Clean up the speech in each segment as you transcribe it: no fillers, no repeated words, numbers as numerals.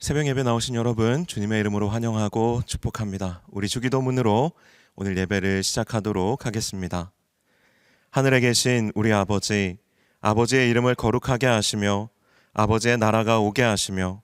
새벽 예배 나오신 여러분, 주님의 이름으로 환영하고 축복합니다. 우리 주기도문으로 오늘 예배를 시작하도록 하겠습니다. 하늘에 계신 우리 아버지, 아버지의 이름을 거룩하게 하시며 아버지의 나라가 오게 하시며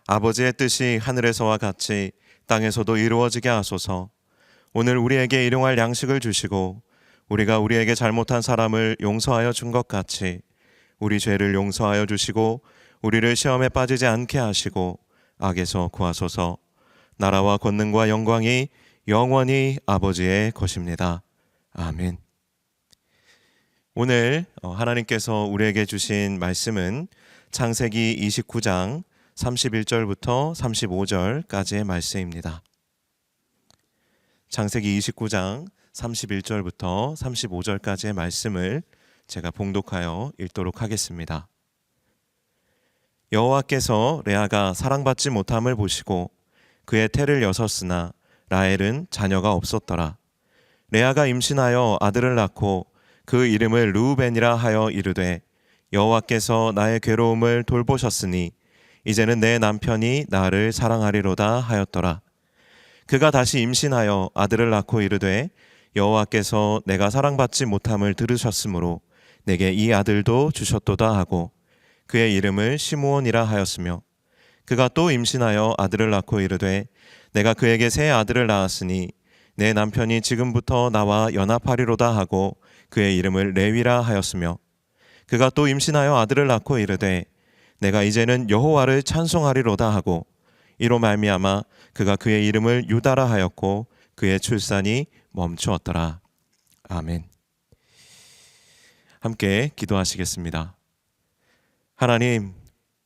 아버지의 뜻이 하늘에서와 같이 땅에서도 이루어지게 하소서. 오늘 우리에게 일용할 양식을 주시고 우리가 우리에게 잘못한 사람을 용서하여 준 것 같이 우리 죄를 용서하여 주시고 우리를 시험에 빠지지 않게 하시고 악에서 구하소서. 나라와 권능과 영광이 영원히 아버지의 것입니다. 아멘. 오늘 하나님께서 우리에게 주신 말씀은 창세기 29장 31절부터 35절까지의 말씀입니다. 창세기 29장 31절부터 35절까지의 말씀을 제가 봉독하여 읽도록 하겠습니다. 여호와께서 레아가 사랑받지 못함을 보시고 그의 태를 여섰으나 라헬은 자녀가 없었더라. 레아가 임신하여 아들을 낳고 그 이름을 르우벤이라 하여 이르되 여호와께서 나의 괴로움을 돌보셨으니 이제는 내 남편이 나를 사랑하리로다 하였더라. 그가 다시 임신하여 아들을 낳고 이르되 여호와께서 내가 사랑받지 못함을 들으셨으므로 내게 이 아들도 주셨도다 하고 그의 이름을 시므온이라 하였으며 그가 또 임신하여 아들을 낳고 이르되 내가 그에게 새 아들을 낳았으니 내 남편이 지금부터 나와 연합하리로다 하고 그의 이름을 레위라 하였으며 그가 또 임신하여 아들을 낳고 이르되 내가 이제는 여호와를 찬송하리로다 하고 이로 말미암아 그가 그의 이름을 유다라 하였고 그의 출산이 멈추었더라. 아멘. 함께 기도하시겠습니다. 하나님,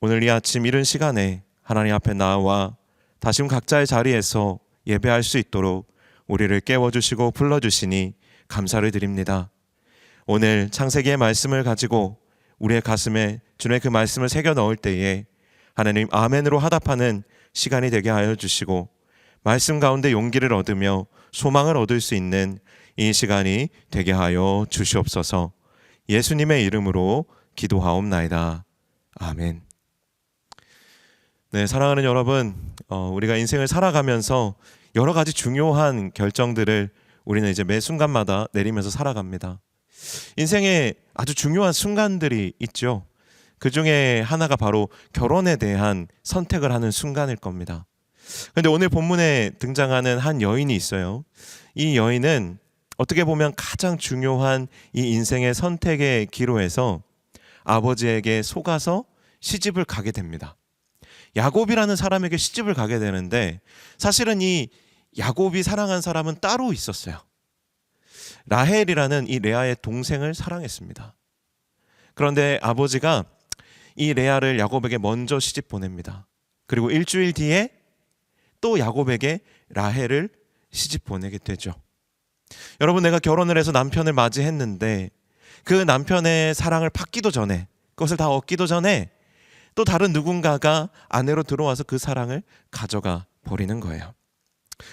오늘 이 아침 이른 시간에 하나님 앞에 나와 다시 각자의 자리에서 예배할 수 있도록 우리를 깨워주시고 불러주시니 감사를 드립니다. 오늘 창세기의 말씀을 가지고 우리의 가슴에 주님의 그 말씀을 새겨 넣을 때에 하나님 아멘으로 화답하는 시간이 되게 하여 주시고 말씀 가운데 용기를 얻으며 소망을 얻을 수 있는 이 시간이 되게 하여 주시옵소서. 예수님의 이름으로 기도하옵나이다. 아멘. 네, 사랑하는 여러분, 우리가 인생을 살아가면서 여러 가지 중요한 결정들을 우리는 이제 매 순간마다 내리면서 살아갑니다. 인생에 아주 중요한 순간들이 있죠. 그 중에 하나가 바로 결혼에 대한 선택을 하는 순간일 겁니다. 그런데 오늘 본문에 등장하는 한 여인이 있어요. 이 여인은 어떻게 보면 가장 중요한 이 인생의 선택의 기로에서 아버지에게 속아서 시집을 가게 됩니다. 야곱이라는 사람에게 시집을 가게 되는데 사실은 이 야곱이 사랑한 사람은 따로 있었어요. 라헬이라는 이 레아의 동생을 사랑했습니다. 그런데 아버지가 이 레아를 야곱에게 먼저 시집 보냅니다. 그리고 일주일 뒤에 또 야곱에게 라헬을 시집 보내게 되죠. 여러분, 내가 결혼을 해서 남편을 맞이했는데 그 남편의 사랑을 받기도 전에, 그것을 다 얻기도 전에 또 다른 누군가가 아내로 들어와서 그 사랑을 가져가 버리는 거예요.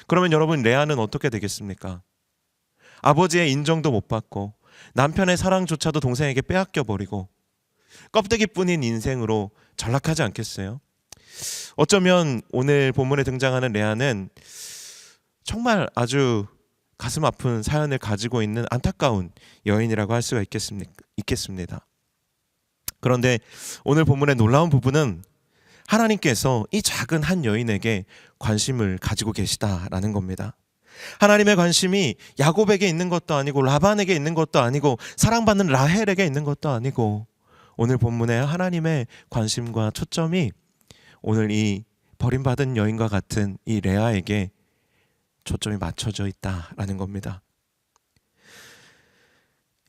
그러면 여러분, 레아는 어떻게 되겠습니까? 아버지의 인정도 못 받고 남편의 사랑조차도 동생에게 빼앗겨 버리고 껍데기뿐인 인생으로 전락하지 않겠어요? 어쩌면 오늘 본문에 등장하는 레아는 정말 아주 가슴 아픈 사연을 가지고 있는 안타까운 여인이라고 할 수가 있겠습니다. 그런데 오늘 본문의 놀라운 부분은 하나님께서 이 작은 한 여인에게 관심을 가지고 계시다라는 겁니다. 하나님의 관심이 야곱에게 있는 것도 아니고 라반에게 있는 것도 아니고 사랑받는 라헬에게 있는 것도 아니고 오늘 본문의 하나님의 관심과 초점이 오늘 이 버림받은 여인과 같은 이 레아에게 초점이 맞춰져 있다라는 겁니다.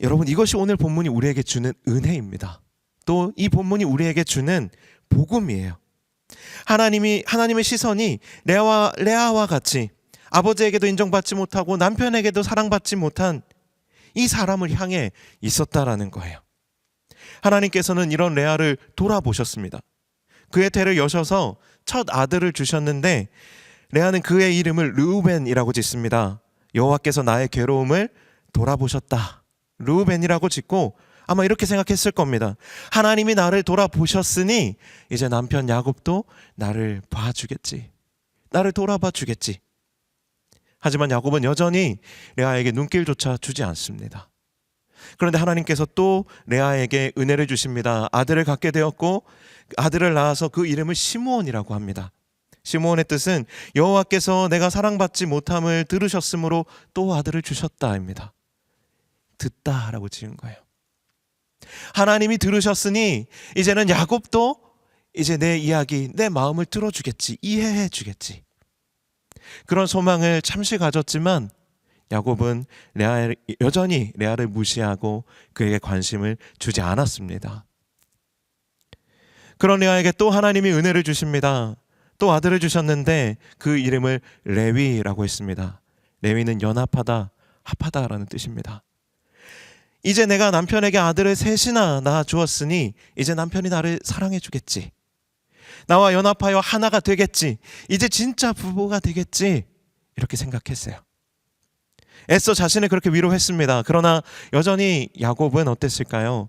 여러분, 이것이 오늘 본문이 우리에게 주는 은혜입니다. 또 이 본문이 우리에게 주는 복음이에요. 하나님의 시선이 레아와 같이 아버지에게도 인정받지 못하고 남편에게도 사랑받지 못한 이 사람을 향해 있었다라는 거예요. 하나님께서는 이런 레아를 돌아보셨습니다. 그의 태를 여셔서 첫 아들을 주셨는데 레아는 그의 이름을 르우벤이라고 짓습니다. 여호와께서 나의 괴로움을 돌아보셨다. 르우벤이라고 짓고 아마 이렇게 생각했을 겁니다. 하나님이 나를 돌아보셨으니 이제 남편 야곱도 나를 봐주겠지. 나를 돌아봐 주겠지. 하지만 야곱은 여전히 레아에게 눈길조차 주지 않습니다. 그런데 하나님께서 또 레아에게 은혜를 주십니다. 아들을 갖게 되었고 아들을 낳아서 그 이름을 시므온이라고 합니다. 시므온의 뜻은 여호와께서 내가 사랑받지 못함을 들으셨으므로 또 아들을 주셨다입니다. 듣다라고 지은 거예요. 하나님이 들으셨으니 이제는 야곱도 이제 내 이야기, 내 마음을 들어주겠지, 이해해 주겠지. 그런 소망을 잠시 가졌지만 야곱은 여전히 레아를 무시하고 그에게 관심을 주지 않았습니다. 그런 레아에게 또 하나님이 은혜를 주십니다. 또 아들을 주셨는데 그 이름을 레위라고 했습니다. 레위는 연합하다, 합하다라는 뜻입니다. 이제 내가 남편에게 아들을 셋이나 낳아 주었으니 이제 남편이 나를 사랑해 주겠지. 나와 연합하여 하나가 되겠지. 이제 진짜 부부가 되겠지. 이렇게 생각했어요. 애써 자신을 그렇게 위로했습니다. 그러나 여전히 야곱은 어땠을까요?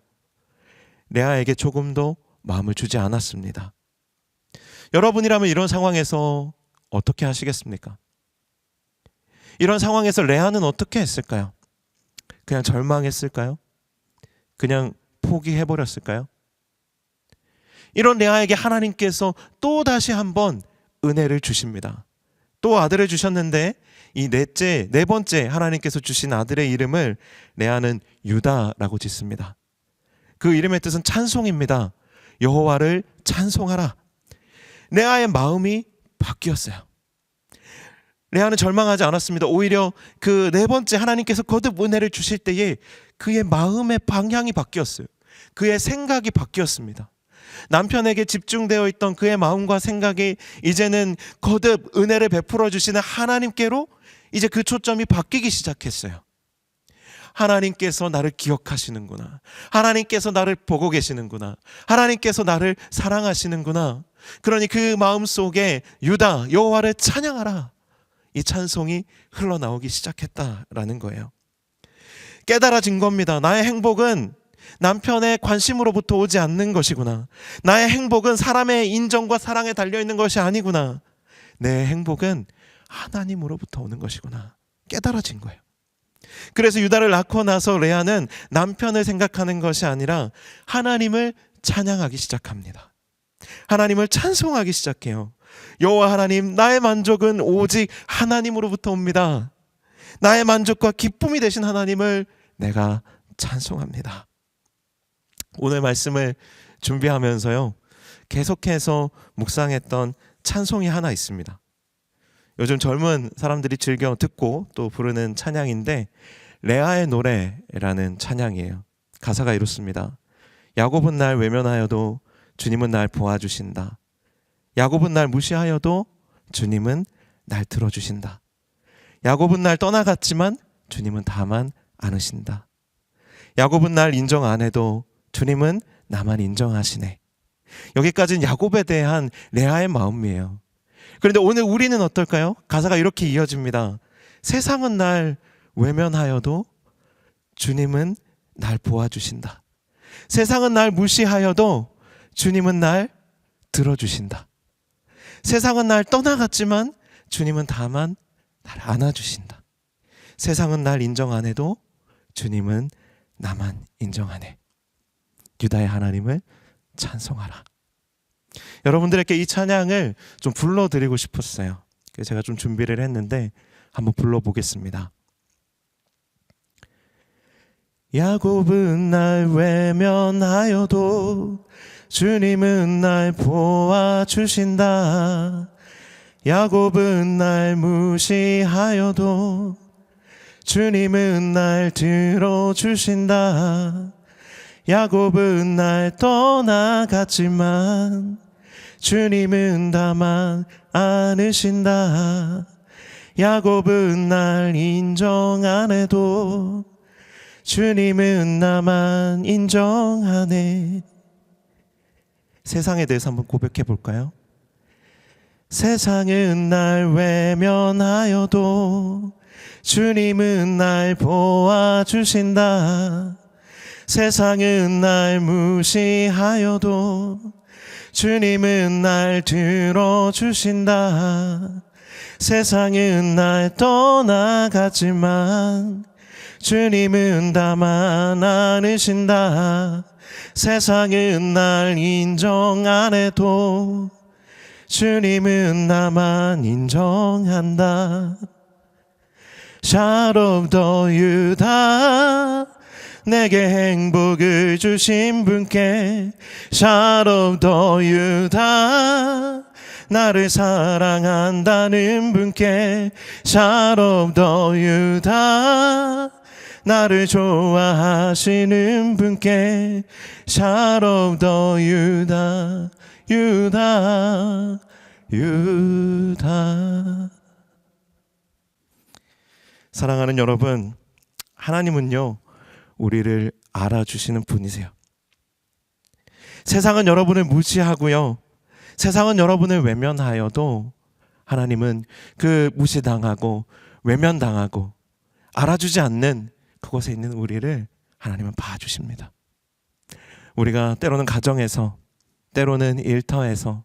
레아에게 조금도 마음을 주지 않았습니다. 여러분이라면 이런 상황에서 어떻게 하시겠습니까? 이런 상황에서 레아는 어떻게 했을까요? 그냥 절망했을까요? 그냥 포기해버렸을까요? 이런 레아에게 하나님께서 또 다시 한번 은혜를 주십니다. 또 아들을 주셨는데 이 네 번째 하나님께서 주신 아들의 이름을 레아는 유다라고 짓습니다. 그 이름의 뜻은 찬송입니다. 여호와를 찬송하라. 레아의 마음이 바뀌었어요. 레아는 절망하지 않았습니다. 오히려 그 네 번째 하나님께서 거듭 은혜를 주실 때에 그의 마음의 방향이 바뀌었어요. 그의 생각이 바뀌었습니다. 남편에게 집중되어 있던 그의 마음과 생각이 이제는 거듭 은혜를 베풀어 주시는 하나님께로 이제 그 초점이 바뀌기 시작했어요. 하나님께서 나를 기억하시는구나. 하나님께서 나를 보고 계시는구나. 하나님께서 나를 사랑하시는구나. 그러니 그 마음 속에 유다, 여호와를 찬양하라. 이 찬송이 흘러나오기 시작했다라는 거예요. 깨달아진 겁니다. 나의 행복은 남편의 관심으로부터 오지 않는 것이구나. 나의 행복은 사람의 인정과 사랑에 달려있는 것이 아니구나. 내 행복은 하나님으로부터 오는 것이구나. 깨달아진 거예요. 그래서 유다를 낳고 나서 레아는 남편을 생각하는 것이 아니라 하나님을 찬양하기 시작합니다. 하나님을 찬송하기 시작해요. 여호와 하나님, 나의 만족은 오직 하나님으로부터 옵니다. 나의 만족과 기쁨이 되신 하나님을 내가 찬송합니다. 오늘 말씀을 준비하면서요, 계속해서 묵상했던 찬송이 하나 있습니다. 요즘 젊은 사람들이 즐겨 듣고 또 부르는 찬양인데 레아의 노래라는 찬양이에요. 가사가 이렇습니다. 야곱은 날 외면하여도 주님은 날 보아주신다. 야곱은 날 무시하여도 주님은 날 들어주신다. 야곱은 날 떠나갔지만 주님은 다만 안으신다. 야곱은 날 인정 안 해도 주님은 나만 인정하시네. 여기까지는 야곱에 대한 레아의 마음이에요. 그런데 오늘 우리는 어떨까요? 가사가 이렇게 이어집니다. 세상은 날 외면하여도 주님은 날 보아주신다. 세상은 날 무시하여도 주님은 날 들어주신다. 세상은 날 떠나갔지만 주님은 다만 날 안아주신다. 세상은 날 인정 안 해도 주님은 나만 인정하네. 유다의 하나님을 찬송하라. 여러분들에게 이 찬양을 좀 불러드리고 싶었어요. 그래서 제가 좀 준비를 했는데 한번 불러보겠습니다. 야곱은 날 외면하여도 주님은 날 보아주신다. 야곱은 날 무시하여도 주님은 날 들어주신다. 야곱은 날 떠나갔지만 주님은 다만 안으신다. 야곱은 날 인정 안 해도 주님은 나만 인정하네. 세상에 대해서 한번 고백해 볼까요? 세상은 날 외면하여도 주님은 날 보아주신다. 세상은 날 무시하여도 주님은 날 들어주신다. 세상은 날 떠나가지만 주님은 다만 안으신다. 세상은 날 인정 안 해도 주님은 나만 인정한다. Shout 더 유다, 내게 행복을 주신 분께. Shout 더 유다, 나를 사랑한다는 분께. Shout 더 유다, 나를 좋아하시는 분께. Shout 더 유다, 유다, 유다. 사랑하는 여러분, 하나님은요 우리를 알아주시는 분이세요. 세상은 여러분을 무시하고요, 세상은 여러분을 외면하여도 하나님은 그 무시당하고 외면당하고 알아주지 않는 그곳에 있는 우리를 하나님은 봐주십니다. 우리가 때로는 가정에서, 때로는 일터에서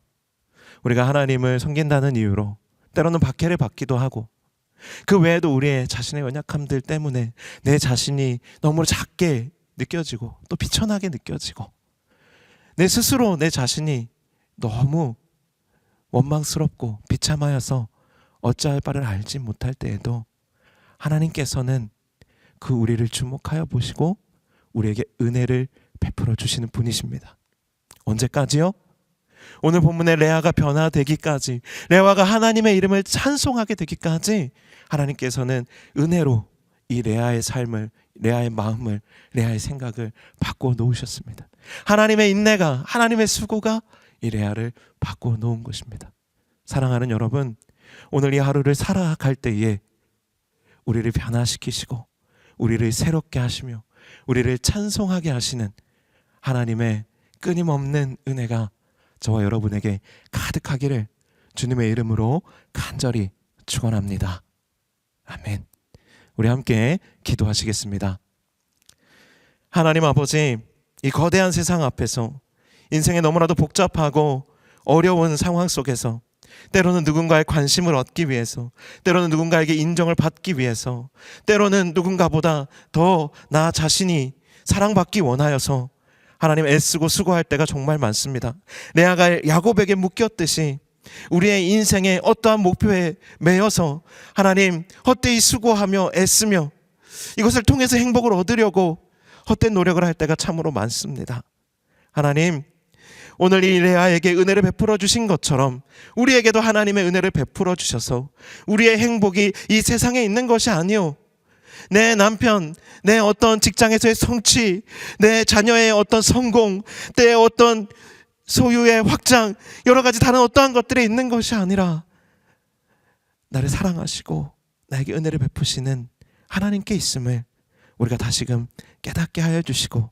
우리가 하나님을 섬긴다는 이유로 때로는 박해를 받기도 하고, 그 외에도 우리의 자신의 연약함들 때문에 내 자신이 너무 작게 느껴지고 또 비천하게 느껴지고, 내 스스로 내 자신이 너무 원망스럽고 비참하여서 어찌할 바를 알지 못할 때에도 하나님께서는 그 우리를 주목하여 보시고 우리에게 은혜를 베풀어 주시는 분이십니다. 언제까지요? 오늘 본문의 레아가 변화되기까지, 레아가 하나님의 이름을 찬송하게 되기까지 하나님께서는 은혜로 이 레아의 삶을, 레아의 마음을, 레아의 생각을 바꾸어 놓으셨습니다. 하나님의 인내가, 하나님의 수고가 이 레아를 바꾸어 놓은 것입니다. 사랑하는 여러분, 오늘 이 하루를 살아갈 때에 우리를 변화시키시고 우리를 새롭게 하시며 우리를 찬송하게 하시는 하나님의 끊임없는 은혜가 저와 여러분에게 가득하기를 주님의 이름으로 간절히 축원합니다. 아멘. 우리 함께 기도하시겠습니다. 하나님 아버지, 이 거대한 세상 앞에서 인생이 너무나도 복잡하고 어려운 상황 속에서 때로는 누군가의 관심을 얻기 위해서, 때로는 누군가에게 인정을 받기 위해서, 때로는 누군가보다 더 나 자신이 사랑받기 원하여서 하나님 애쓰고 수고할 때가 정말 많습니다. 레아가 야곱에게 묶였듯이 우리의 인생의 어떠한 목표에 매여서 하나님 헛되이 수고하며 애쓰며 이것을 통해서 행복을 얻으려고 헛된 노력을 할 때가 참으로 많습니다. 하나님, 오늘 이 레아에게 은혜를 베풀어 주신 것처럼 우리에게도 하나님의 은혜를 베풀어 주셔서 우리의 행복이 이 세상에 있는 것이 아니요, 내 남편, 내 어떤 직장에서의 성취, 내 자녀의 어떤 성공, 내 어떤 소유의 확장, 여러 가지 다른 어떠한 것들에 있는 것이 아니라 나를 사랑하시고 나에게 은혜를 베푸시는 하나님께 있음을 우리가 다시금 깨닫게 하여 주시고,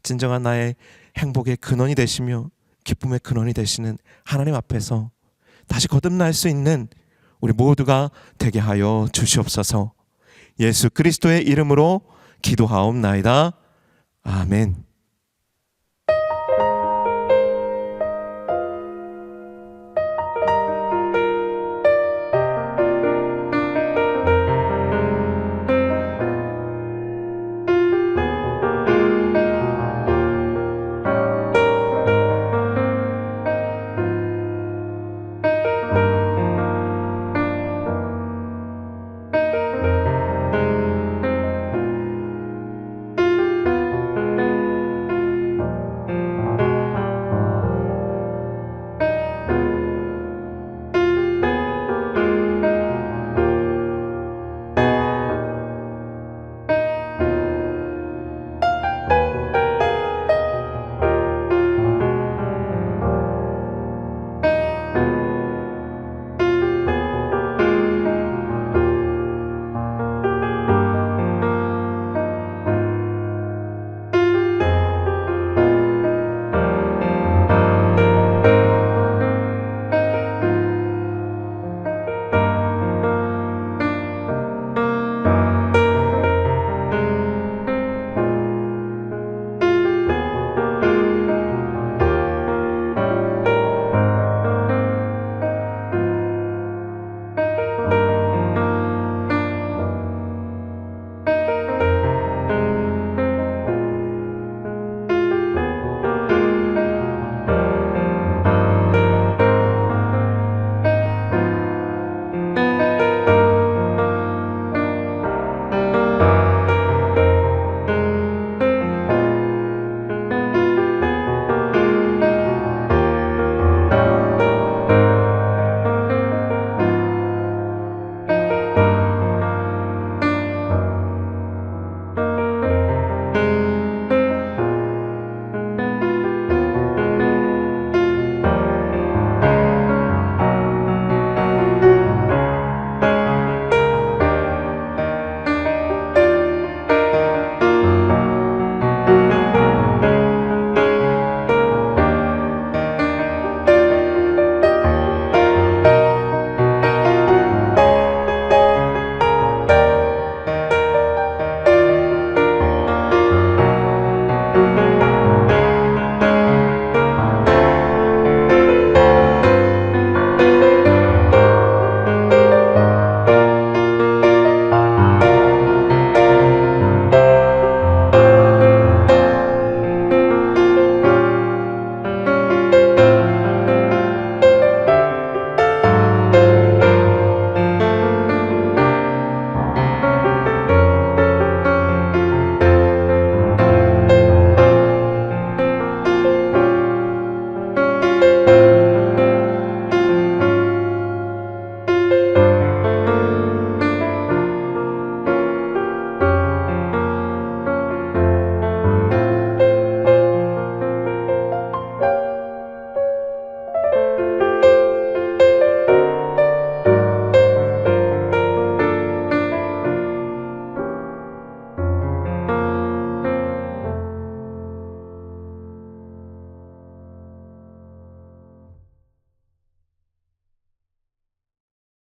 진정한 나의 행복의 근원이 되시며 기쁨의 근원이 되시는 하나님 앞에서 다시 거듭날 수 있는 우리 모두가 되게 하여 주시옵소서. 예수 그리스도의 이름으로 기도하옵나이다. 아멘.